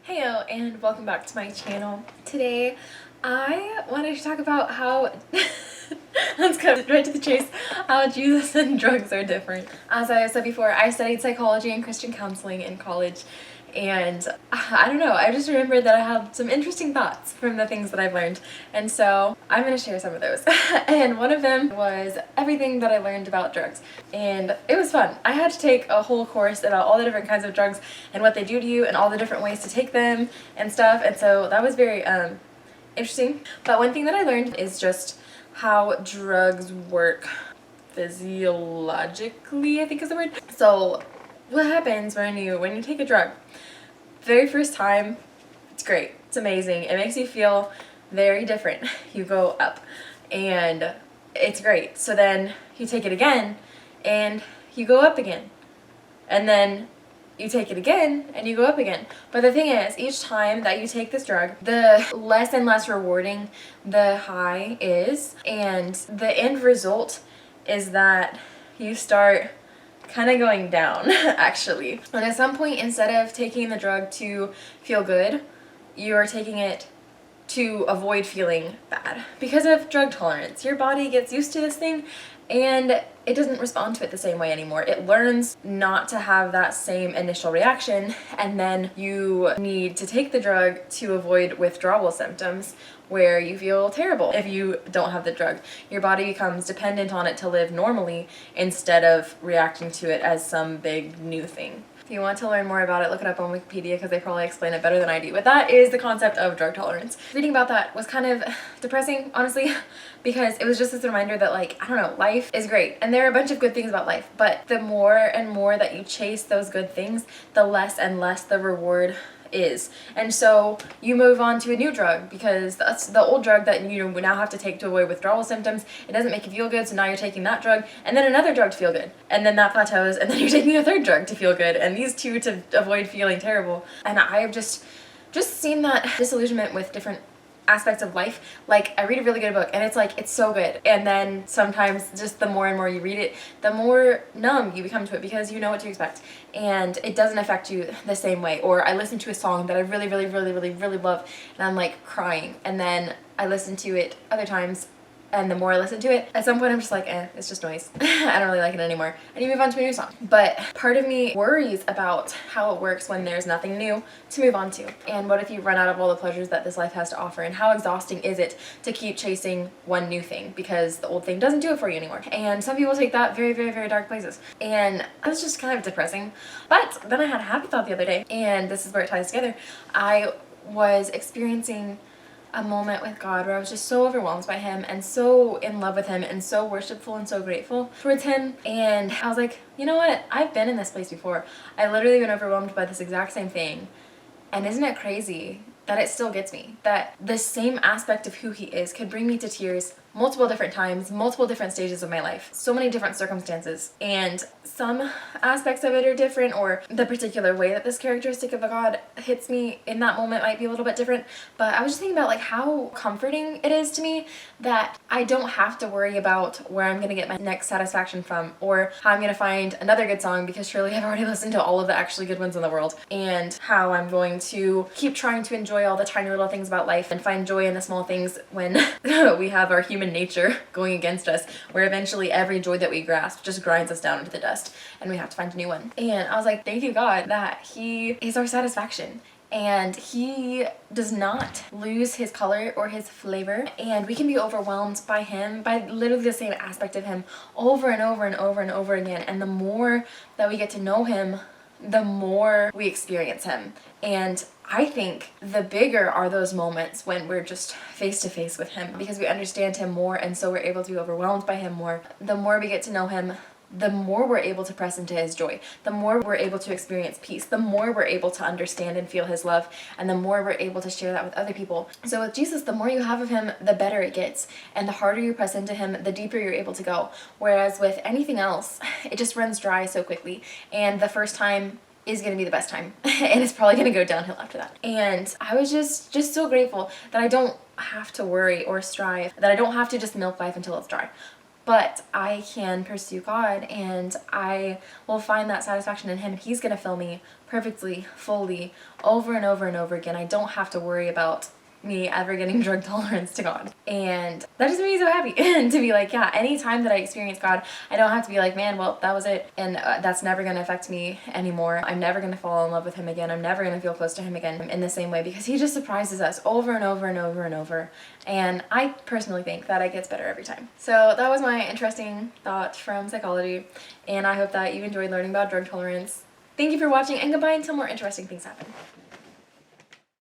Heyo, and welcome back to my channel. Today I wanted to talk about how let's go right to the chase, how Jesus and drugs are different. As I said before, I studied psychology and Christian counseling in college, and I don't know, I just remembered that I had some interesting thoughts from the things that I've learned, and so I'm going to share some of those. And one of them was everything that I learned about drugs, and it was fun. I had to take a whole course about all the different kinds of drugs and what they do to you and all the different ways to take them and stuff, and so that was very interesting. But one thing that I learned is just how drugs work physiologically, I think is the word. So what happens when you take a drug? Very first time, it's great, it's amazing, it makes you feel very different. You go up and it's great. So then you take it again and you go up again, and then you take it again and you go up again. But the thing is, each time that you take this drug, the less and less rewarding the high is, and the end result is that you start kind of going down actually. And at some point, instead of taking the drug to feel good, you're taking it to avoid feeling bad. Because of drug tolerance, your body gets used to this thing and it doesn't respond to it the same way anymore. It learns not to have that same initial reaction, and then you need to take the drug to avoid withdrawal symptoms where you feel terrible. If you don't have the drug, your body becomes dependent on it to live normally instead of reacting to it as some big new thing. If you want to learn more about it, look it up on Wikipedia because they probably explain it better than I do. But that is the concept of drug tolerance. Reading about that was kind of depressing, honestly, because it was just this reminder that, like, I don't know, life is great. And there are a bunch of good things about life. But the more and more that you chase those good things, the less and less the reward is. And so you move on to a new drug because that's the old drug that you now have to take to avoid withdrawal symptoms. It doesn't make you feel good, so now you're taking that drug and then another drug to feel good, and then that plateaus, and then you're taking a third drug to feel good, and these two to avoid feeling terrible. And I've just seen that disillusionment with different aspects of life. Like, I read a really good book and it's like, it's so good, and then sometimes just the more and more you read it, the more numb you become to it because you know what to expect and it doesn't affect you the same way. Or I listen to a song that I really love and I'm like crying, and then I listen to it other times, and the more I listen to it, at some point I'm just like, it's just noise. I don't really like it anymore. And you move on to a new song. But part of me worries about how it works when there's nothing new to move on to. And what if you run out of all the pleasures that this life has to offer? And how exhausting is it to keep chasing one new thing because the old thing doesn't do it for you anymore? And some people take that very dark places. And it was just kind of depressing. But then I had a happy thought the other day, and this is where it ties together. I was experiencing a moment with God where I was just so overwhelmed by him and so in love with him and so worshipful and so grateful towards him. And I was like, you know what? I've been in this place before. I literally been overwhelmed by this exact same thing. And isn't it crazy that it still gets me? That the same aspect of who he is could bring me to tears multiple different times, multiple different stages of my life, so many different circumstances. And some aspects of it are different, or the particular way that this characteristic of a God hits me in that moment might be a little bit different. But I was just thinking about like how comforting it is to me that I don't have to worry about where I'm gonna get my next satisfaction from, or how I'm gonna find another good song, because surely I've already listened to all of the actually good ones in the world, and how I'm going to keep trying to enjoy all the tiny little things about life and find joy in the small things when we have our human nature going against us, where eventually every joy that we grasp just grinds us down into the dust and we have to find a new one. And I was like, thank you God that he is our satisfaction, and he does not lose his color or his flavor, and we can be overwhelmed by him, by literally the same aspect of him over and over again. And the more that we get to know him, the more we experience him. And I think the bigger are those moments when we're just face to face with him, because we understand him more, and so we're able to be overwhelmed by him more. The more we get to know him, the more we're able to press into his joy, the more we're able to experience peace, the more we're able to understand and feel his love, and the more we're able to share that with other people. So with Jesus, the more you have of him, the better it gets, and the harder you press into him, the deeper you're able to go. Whereas with anything else, it just runs dry so quickly, and the first time is going to be the best time and it's probably going to go downhill after that. And I was just so grateful that I don't have to worry or strive, that I don't have to just milk life until it's dry. but I can pursue God and I will find that satisfaction in Him. He's gonna fill me perfectly, fully, over and over and over again. I don't have to worry about me ever getting drug tolerance to God. And that just made me so happy to be like, yeah, anytime that I experience God, I don't have to be like, man, well, that was it, and that's never going to affect me anymore. I'm never going to fall in love with Him again. I'm never going to feel close to Him again in the same way, because He just surprises us over and over and over and over. And I personally think that it gets better every time. So that was my interesting thought from psychology, and I hope that you enjoyed learning about drug tolerance. Thank you for watching, and goodbye until more interesting things happen.